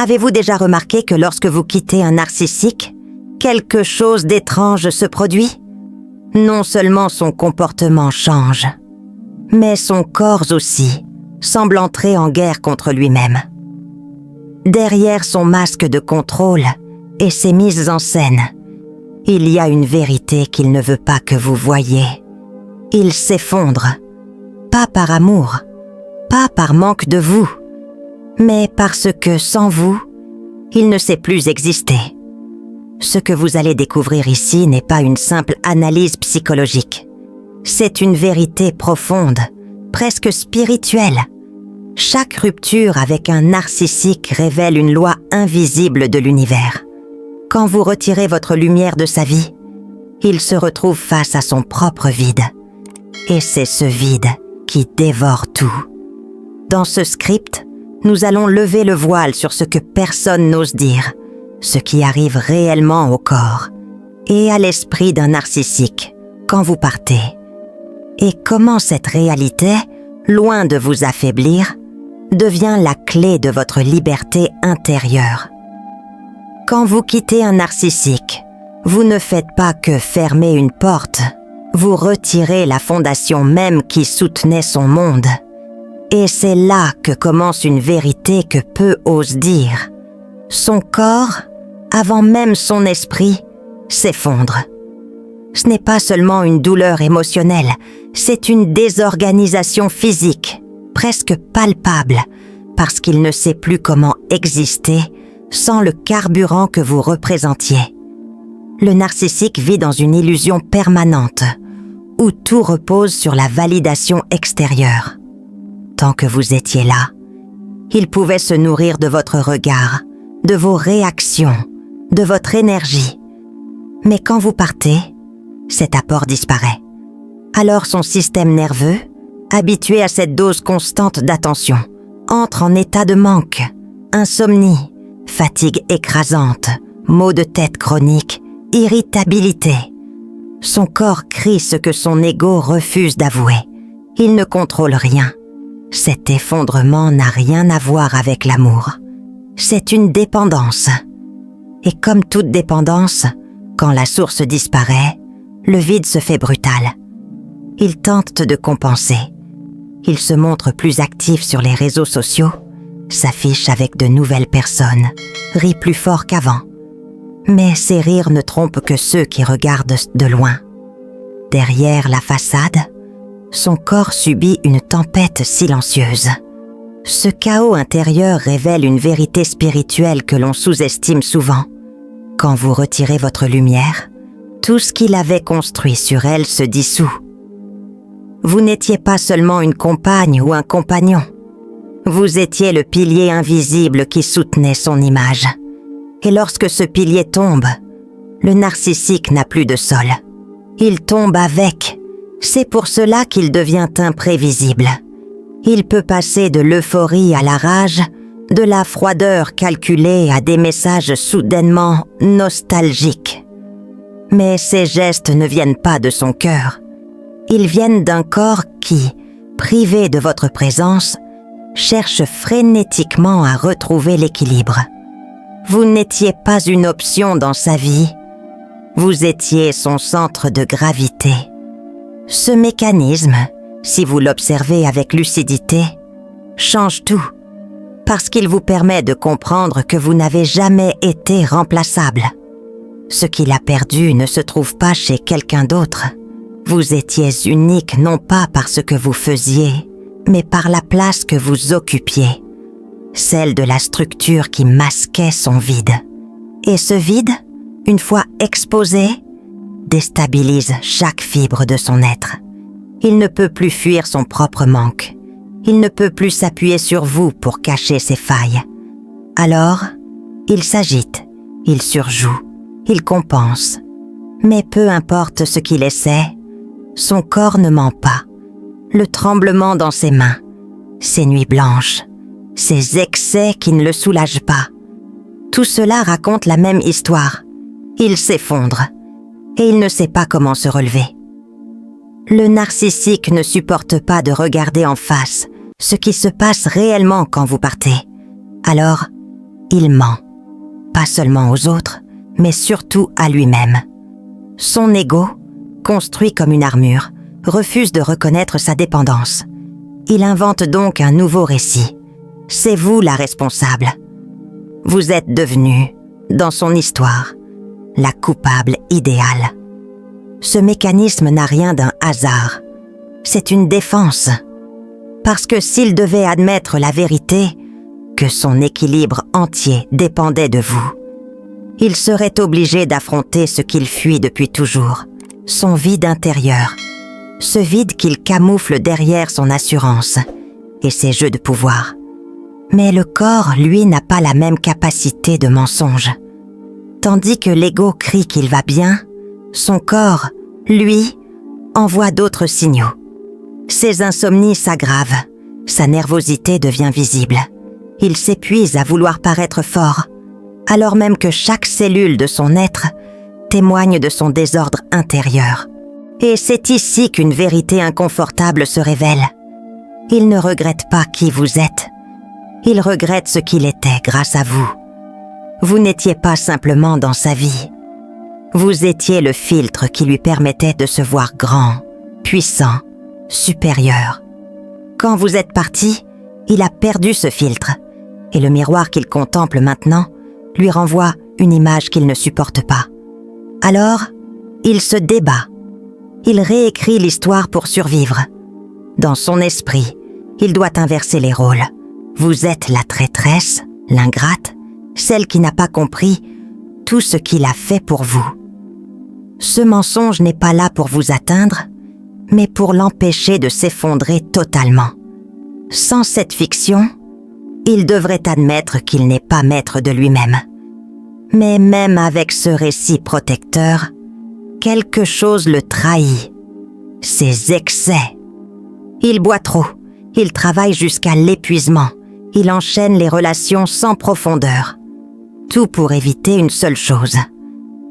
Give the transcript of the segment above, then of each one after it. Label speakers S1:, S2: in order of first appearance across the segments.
S1: Avez-vous déjà remarqué que lorsque vous quittez un narcissique, quelque chose d'étrange se produit? Non seulement son comportement change, mais son corps aussi semble entrer en guerre contre lui-même. Derrière son masque de contrôle et ses mises en scène, il y a une vérité qu'il ne veut pas que vous voyiez. Il s'effondre, pas par amour, pas par manque de vous, mais parce que sans vous, il ne sait plus exister. Ce que vous allez découvrir ici n'est pas une simple analyse psychologique. C'est une vérité profonde, presque spirituelle. Chaque rupture avec un narcissique révèle une loi invisible de l'univers. Quand vous retirez votre lumière de sa vie, il se retrouve face à son propre vide. Et c'est ce vide qui dévore tout. Dans ce script, nous allons lever le voile sur ce que personne n'ose dire, ce qui arrive réellement au corps et à l'esprit d'un narcissique quand vous partez. Et comment cette réalité, loin de vous affaiblir, devient la clé de votre liberté intérieure. Quand vous quittez un narcissique, vous ne faites pas que fermer une porte, vous retirez la fondation même qui soutenait son monde. Et c'est là que commence une vérité que peu osent dire. Son corps, avant même son esprit, s'effondre. Ce n'est pas seulement une douleur émotionnelle, c'est une désorganisation physique, presque palpable, parce qu'il ne sait plus comment exister sans le carburant que vous représentiez. Le narcissique vit dans une illusion permanente, où tout repose sur la validation extérieure. Tant que vous étiez là, il pouvait se nourrir de votre regard, de vos réactions, de votre énergie. Mais quand vous partez, cet apport disparaît. Alors son système nerveux, habitué à cette dose constante d'attention, entre en état de manque, insomnie, fatigue écrasante, maux de tête chroniques, irritabilité. Son corps crie ce que son ego refuse d'avouer. Il ne contrôle rien. Cet effondrement n'a rien à voir avec l'amour. C'est une dépendance. Et comme toute dépendance, quand la source disparaît, le vide se fait brutal. Il tente de compenser. Il se montre plus actif sur les réseaux sociaux, s'affiche avec de nouvelles personnes, rit plus fort qu'avant. Mais ces rires ne trompent que ceux qui regardent de loin. Derrière la façade, son corps subit une tempête silencieuse. Ce chaos intérieur révèle une vérité spirituelle que l'on sous-estime souvent. Quand vous retirez votre lumière, tout ce qu'il avait construit sur elle se dissout. Vous n'étiez pas seulement une compagne ou un compagnon. Vous étiez le pilier invisible qui soutenait son image. Et lorsque ce pilier tombe, le narcissique n'a plus de sol. Il tombe avec. C'est pour cela qu'il devient imprévisible. Il peut passer de l'euphorie à la rage, de la froideur calculée à des messages soudainement nostalgiques. Mais ces gestes ne viennent pas de son cœur. Ils viennent d'un corps qui, privé de votre présence, cherche frénétiquement à retrouver l'équilibre. Vous n'étiez pas une option dans sa vie. Vous étiez son centre de gravité. Ce mécanisme, si vous l'observez avec lucidité, change tout, parce qu'il vous permet de comprendre que vous n'avez jamais été remplaçable. Ce qu'il a perdu ne se trouve pas chez quelqu'un d'autre. Vous étiez unique non pas par ce que vous faisiez, mais par la place que vous occupiez, celle de la structure qui masquait son vide. Et ce vide, une fois exposé, déstabilise chaque fibre de son être. Il ne peut plus fuir son propre manque. Il ne peut plus s'appuyer sur vous pour cacher ses failles. Alors, il s'agite, il surjoue, il compense. Mais peu importe ce qu'il essaie, son corps ne ment pas. Le tremblement dans ses mains, ses nuits blanches, ses excès qui ne le soulagent pas. Tout cela raconte la même histoire. Il s'effondre et il ne sait pas comment se relever. Le narcissique ne supporte pas de regarder en face ce qui se passe réellement quand vous partez. Alors, il ment. Pas seulement aux autres, mais surtout à lui-même. Son ego, construit comme une armure, refuse de reconnaître sa dépendance. Il invente donc un nouveau récit. C'est vous la responsable. Vous êtes devenu, dans son histoire, la coupable idéale. Ce mécanisme n'a rien d'un hasard. C'est une défense. Parce que s'il devait admettre la vérité, que son équilibre entier dépendait de vous, il serait obligé d'affronter ce qu'il fuit depuis toujours, son vide intérieur, ce vide qu'il camoufle derrière son assurance et ses jeux de pouvoir. Mais le corps, lui, n'a pas la même capacité de mensonge. Tandis que l'ego crie qu'il va bien, son corps, lui, envoie d'autres signaux. Ses insomnies s'aggravent, sa nervosité devient visible. Il s'épuise à vouloir paraître fort, alors même que chaque cellule de son être témoigne de son désordre intérieur. Et c'est ici qu'une vérité inconfortable se révèle. Il ne regrette pas qui vous êtes. Il regrette ce qu'il était grâce à vous. Vous n'étiez pas simplement dans sa vie. Vous étiez le filtre qui lui permettait de se voir grand, puissant, supérieur. Quand vous êtes parti, il a perdu ce filtre, et le miroir qu'il contemple maintenant lui renvoie une image qu'il ne supporte pas. Alors, il se débat. Il réécrit l'histoire pour survivre. Dans son esprit, il doit inverser les rôles. Vous êtes la traîtresse, l'ingrate, celle qui n'a pas compris tout ce qu'il a fait pour vous. Ce mensonge n'est pas là pour vous atteindre, mais pour l'empêcher de s'effondrer totalement. Sans cette fiction, il devrait admettre qu'il n'est pas maître de lui-même. Mais même avec ce récit protecteur, quelque chose le trahit. Ses excès. Il boit trop, il travaille jusqu'à l'épuisement, il enchaîne les relations sans profondeur. Tout pour éviter une seule chose,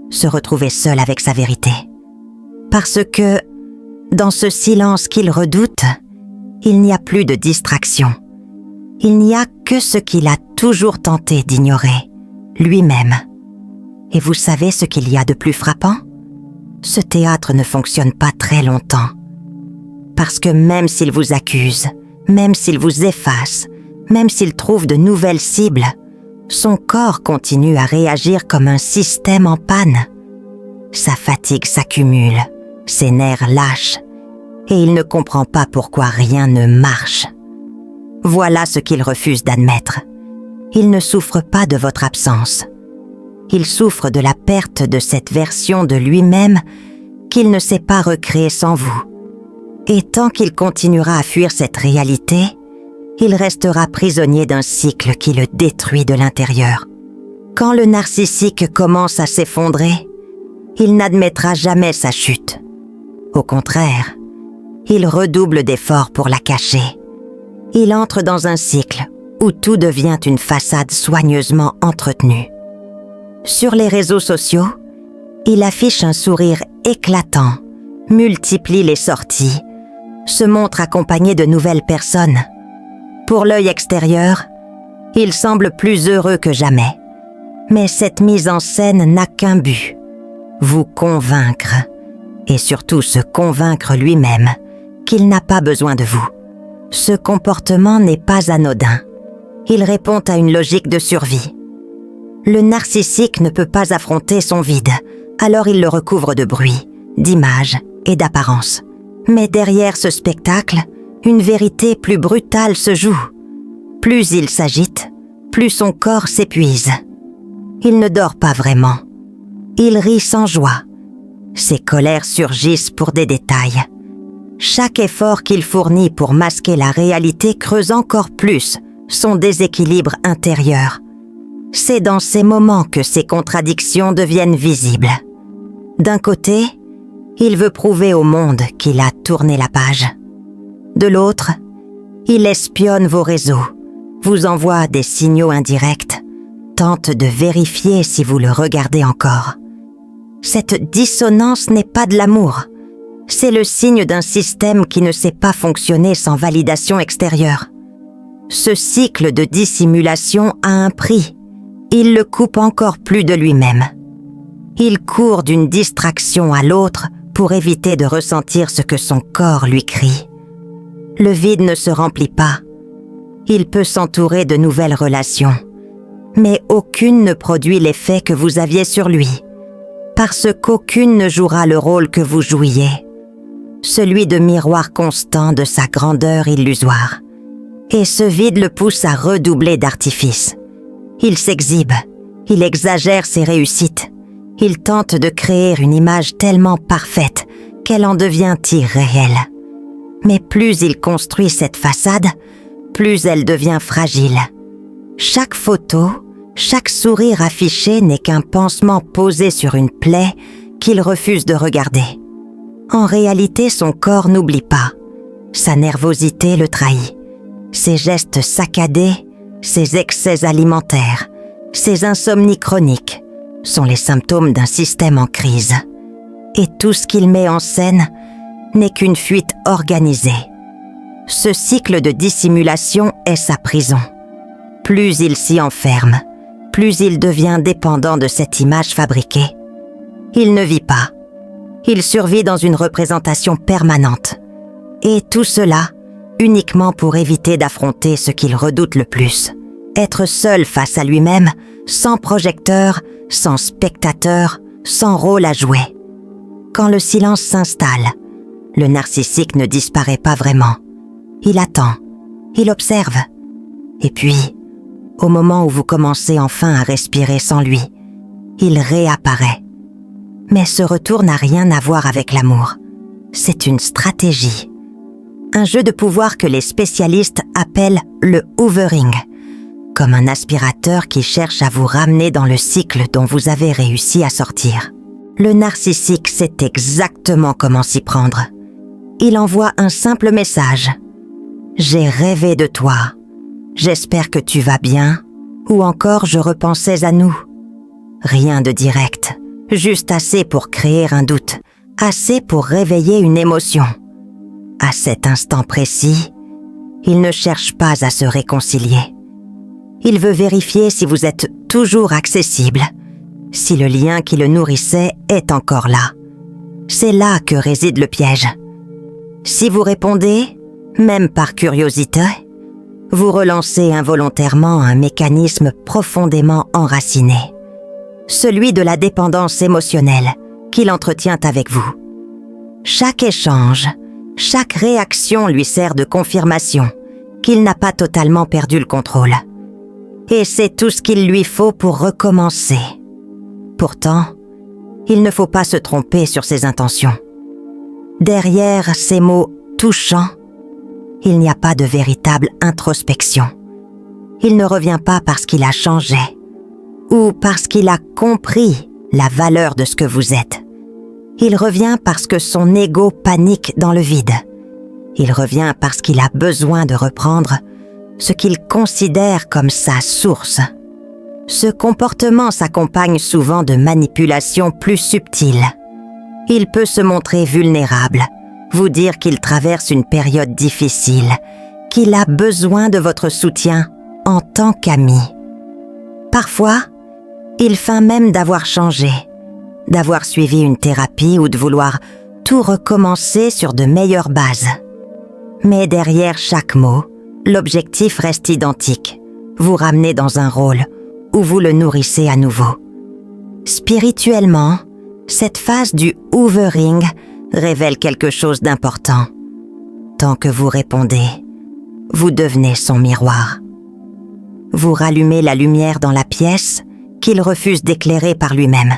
S1: se retrouver seul avec sa vérité. Parce que, dans ce silence qu'il redoute, il n'y a plus de distraction. Il n'y a que ce qu'il a toujours tenté d'ignorer, lui-même. Et vous savez ce qu'il y a de plus frappant ? Ce théâtre ne fonctionne pas très longtemps. Parce que même s'il vous accuse, même s'il vous efface, même s'il trouve de nouvelles cibles, son corps continue à réagir comme un système en panne. Sa fatigue s'accumule, ses nerfs lâchent, et il ne comprend pas pourquoi rien ne marche. Voilà ce qu'il refuse d'admettre. Il ne souffre pas de votre absence. Il souffre de la perte de cette version de lui-même qu'il ne sait pas recréer sans vous. Et tant qu'il continuera à fuir cette réalité, il restera prisonnier d'un cycle qui le détruit de l'intérieur. Quand le narcissique commence à s'effondrer, il n'admettra jamais sa chute. Au contraire, il redouble d'efforts pour la cacher. Il entre dans un cycle où tout devient une façade soigneusement entretenue. Sur les réseaux sociaux, il affiche un sourire éclatant, multiplie les sorties, se montre accompagné de nouvelles personnes. Pour l'œil extérieur, il semble plus heureux que jamais. Mais cette mise en scène n'a qu'un but, vous convaincre, et surtout se convaincre lui-même qu'il n'a pas besoin de vous. Ce comportement n'est pas anodin. Il répond à une logique de survie. Le narcissique ne peut pas affronter son vide, alors il le recouvre de bruit, d'images et d'apparences. Mais derrière ce spectacle, une vérité plus brutale se joue. Plus il s'agite, plus son corps s'épuise. Il ne dort pas vraiment. Il rit sans joie. Ses colères surgissent pour des détails. Chaque effort qu'il fournit pour masquer la réalité creuse encore plus son déséquilibre intérieur. C'est dans ces moments que ses contradictions deviennent visibles. D'un côté, il veut prouver au monde qu'il a tourné la page. De l'autre, il espionne vos réseaux, vous envoie des signaux indirects, tente de vérifier si vous le regardez encore. Cette dissonance n'est pas de l'amour. C'est le signe d'un système qui ne sait pas fonctionner sans validation extérieure. Ce cycle de dissimulation a un prix, il le coupe encore plus de lui-même. Il court d'une distraction à l'autre pour éviter de ressentir ce que son corps lui crie. Le vide ne se remplit pas. Il peut s'entourer de nouvelles relations, mais aucune ne produit l'effet que vous aviez sur lui, parce qu'aucune ne jouera le rôle que vous jouiez, celui de miroir constant de sa grandeur illusoire. Et ce vide le pousse à redoubler d'artifice. Il s'exhibe, il exagère ses réussites, il tente de créer une image tellement parfaite qu'elle en devient irréelle. Mais plus il construit cette façade, plus elle devient fragile. Chaque photo, chaque sourire affiché n'est qu'un pansement posé sur une plaie qu'il refuse de regarder. En réalité, son corps n'oublie pas. Sa nervosité le trahit. Ses gestes saccadés, ses excès alimentaires, ses insomnies chroniques sont les symptômes d'un système en crise. Et tout ce qu'il met en scène n'est qu'une fuite organisée. Ce cycle de dissimulation est sa prison. Plus il s'y enferme, plus il devient dépendant de cette image fabriquée. Il ne vit pas. Il survit dans une représentation permanente. Et tout cela uniquement pour éviter d'affronter ce qu'il redoute le plus. Être seul face à lui-même, sans projecteur, sans spectateur, sans rôle à jouer. Quand le silence s'installe, le narcissique ne disparaît pas vraiment. Il attend, il observe. Et puis, au moment où vous commencez enfin à respirer sans lui, il réapparaît. Mais ce retour n'a rien à voir avec l'amour. C'est une stratégie. Un jeu de pouvoir que les spécialistes appellent le hoovering, comme un aspirateur qui cherche à vous ramener dans le cycle dont vous avez réussi à sortir. Le narcissique sait exactement comment s'y prendre. Il envoie un simple message. « J'ai rêvé de toi. J'espère que tu vas bien. » Ou encore « Je repensais à nous. » Rien de direct, juste assez pour créer un doute, assez pour réveiller une émotion. À cet instant précis, il ne cherche pas à se réconcilier. Il veut vérifier si vous êtes toujours accessible, si le lien qui le nourrissait est encore là. C'est là que réside le piège. Si vous répondez, même par curiosité, vous relancez involontairement un mécanisme profondément enraciné, celui de la dépendance émotionnelle qu'il entretient avec vous. Chaque échange, chaque réaction lui sert de confirmation qu'il n'a pas totalement perdu le contrôle. Et c'est tout ce qu'il lui faut pour recommencer. Pourtant, il ne faut pas se tromper sur ses intentions. Derrière ces mots touchants, il n'y a pas de véritable introspection. Il ne revient pas parce qu'il a changé ou parce qu'il a compris la valeur de ce que vous êtes. Il revient parce que son ego panique dans le vide. Il revient parce qu'il a besoin de reprendre ce qu'il considère comme sa source. Ce comportement s'accompagne souvent de manipulations plus subtiles. Il peut se montrer vulnérable, vous dire qu'il traverse une période difficile, qu'il a besoin de votre soutien en tant qu'ami. Parfois, il feint même d'avoir changé, d'avoir suivi une thérapie ou de vouloir tout recommencer sur de meilleures bases. Mais derrière chaque mot, l'objectif reste identique, vous ramener dans un rôle où vous le nourrissez à nouveau. Spirituellement, cette phase du hoovering révèle quelque chose d'important. Tant que vous répondez, vous devenez son miroir. Vous rallumez la lumière dans la pièce qu'il refuse d'éclairer par lui-même.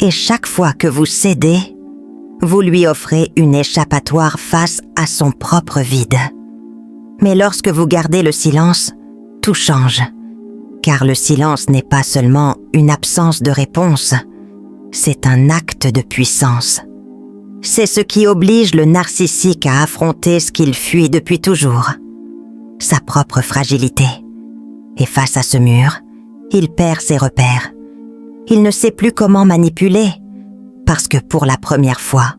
S1: Et chaque fois que vous cédez, vous lui offrez une échappatoire face à son propre vide. Mais lorsque vous gardez le silence, tout change. Car le silence n'est pas seulement une absence de réponse, c'est un acte de puissance. C'est ce qui oblige le narcissique à affronter ce qu'il fuit depuis toujours, sa propre fragilité. Et face à ce mur, il perd ses repères. Il ne sait plus comment manipuler, parce que pour la première fois,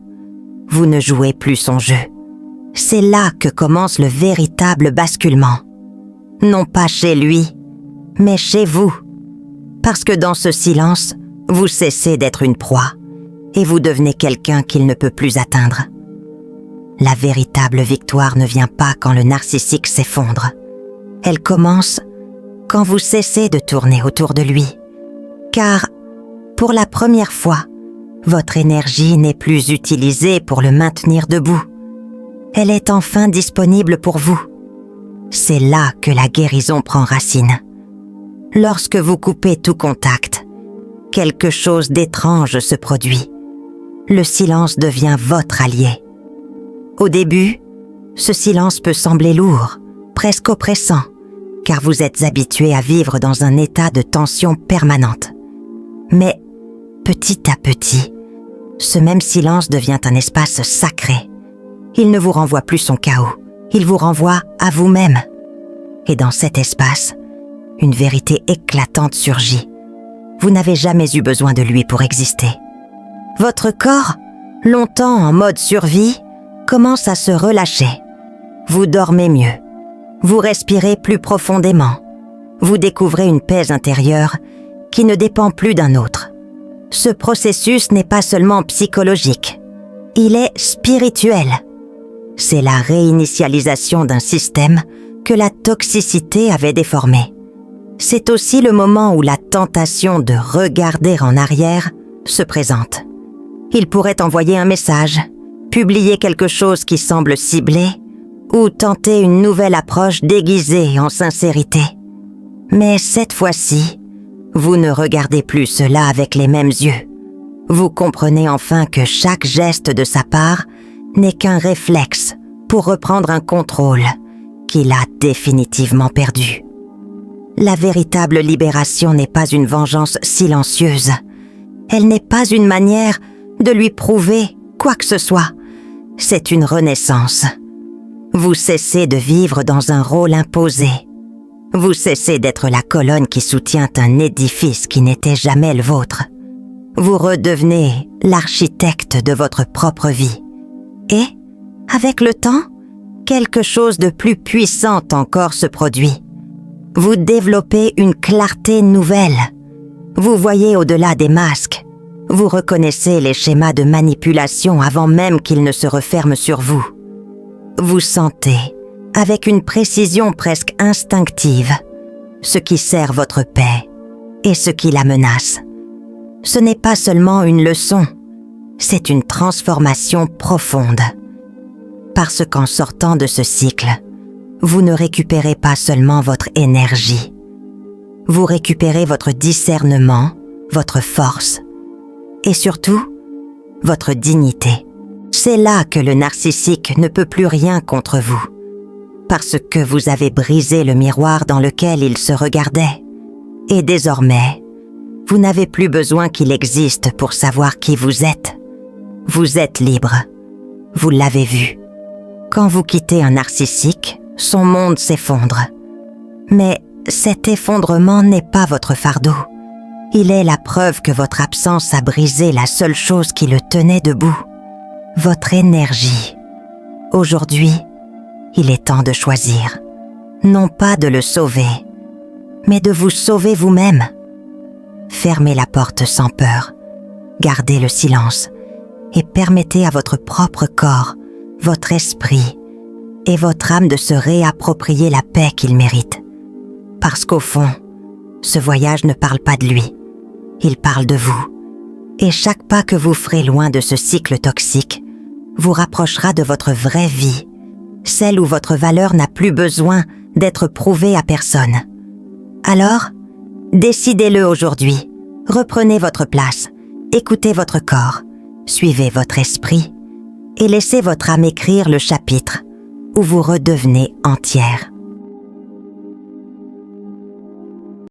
S1: vous ne jouez plus son jeu. C'est là que commence le véritable basculement. Non pas chez lui, mais chez vous. Parce que dans ce silence, vous cessez d'être une proie et vous devenez quelqu'un qu'il ne peut plus atteindre. La véritable victoire ne vient pas quand le narcissique s'effondre. Elle commence quand vous cessez de tourner autour de lui. Car, pour la première fois, votre énergie n'est plus utilisée pour le maintenir debout. Elle est enfin disponible pour vous. C'est là que la guérison prend racine. Lorsque vous coupez tout contact, quelque chose d'étrange se produit. Le silence devient votre allié. Au début, ce silence peut sembler lourd, presque oppressant, car vous êtes habitué à vivre dans un état de tension permanente. Mais, petit à petit, ce même silence devient un espace sacré. Il ne vous renvoie plus son chaos, il vous renvoie à vous-même. Et dans cet espace, une vérité éclatante surgit. Vous n'avez jamais eu besoin de lui pour exister. Votre corps, longtemps en mode survie, commence à se relâcher. Vous dormez mieux. Vous respirez plus profondément. Vous découvrez une paix intérieure qui ne dépend plus d'un autre. Ce processus n'est pas seulement psychologique. Il est spirituel. C'est la réinitialisation d'un système que la toxicité avait déformé. C'est aussi le moment où la tentation de regarder en arrière se présente. Il pourrait envoyer un message, publier quelque chose qui semble ciblé, ou tenter une nouvelle approche déguisée en sincérité. Mais cette fois-ci, vous ne regardez plus cela avec les mêmes yeux. Vous comprenez enfin que chaque geste de sa part n'est qu'un réflexe pour reprendre un contrôle qu'il a définitivement perdu. La véritable libération n'est pas une vengeance silencieuse. Elle n'est pas une manière de lui prouver quoi que ce soit. C'est une renaissance. Vous cessez de vivre dans un rôle imposé. Vous cessez d'être la colonne qui soutient un édifice qui n'était jamais le vôtre. Vous redevenez l'architecte de votre propre vie. Et, avec le temps, quelque chose de plus puissant encore se produit. Vous développez une clarté nouvelle. Vous voyez au-delà des masques. Vous reconnaissez les schémas de manipulation avant même qu'ils ne se referment sur vous. Vous sentez, avec une précision presque instinctive, ce qui sert votre paix et ce qui la menace. Ce n'est pas seulement une leçon, c'est une transformation profonde. Parce qu'en sortant de ce cycle, vous ne récupérez pas seulement votre énergie. Vous récupérez votre discernement, votre force et surtout, votre dignité. C'est là que le narcissique ne peut plus rien contre vous, parce que vous avez brisé le miroir dans lequel il se regardait. Et désormais, vous n'avez plus besoin qu'il existe pour savoir qui vous êtes. Vous êtes libre. Vous l'avez vu. Quand vous quittez un narcissique, son monde s'effondre. Mais cet effondrement n'est pas votre fardeau. Il est la preuve que votre absence a brisé la seule chose qui le tenait debout. Votre énergie. Aujourd'hui, il est temps de choisir. Non pas de le sauver, mais de vous sauver vous-même. Fermez la porte sans peur. Gardez le silence et permettez à votre propre corps, votre esprit et votre âme de se réapproprier la paix qu'il mérite. Parce qu'au fond, ce voyage ne parle pas de lui. Il parle de vous. Et chaque pas que vous ferez loin de ce cycle toxique vous rapprochera de votre vraie vie, celle où votre valeur n'a plus besoin d'être prouvée à personne. Alors, décidez-le aujourd'hui. Reprenez votre place, écoutez votre corps, suivez votre esprit et laissez votre âme écrire le chapitre où vous redevenez entière.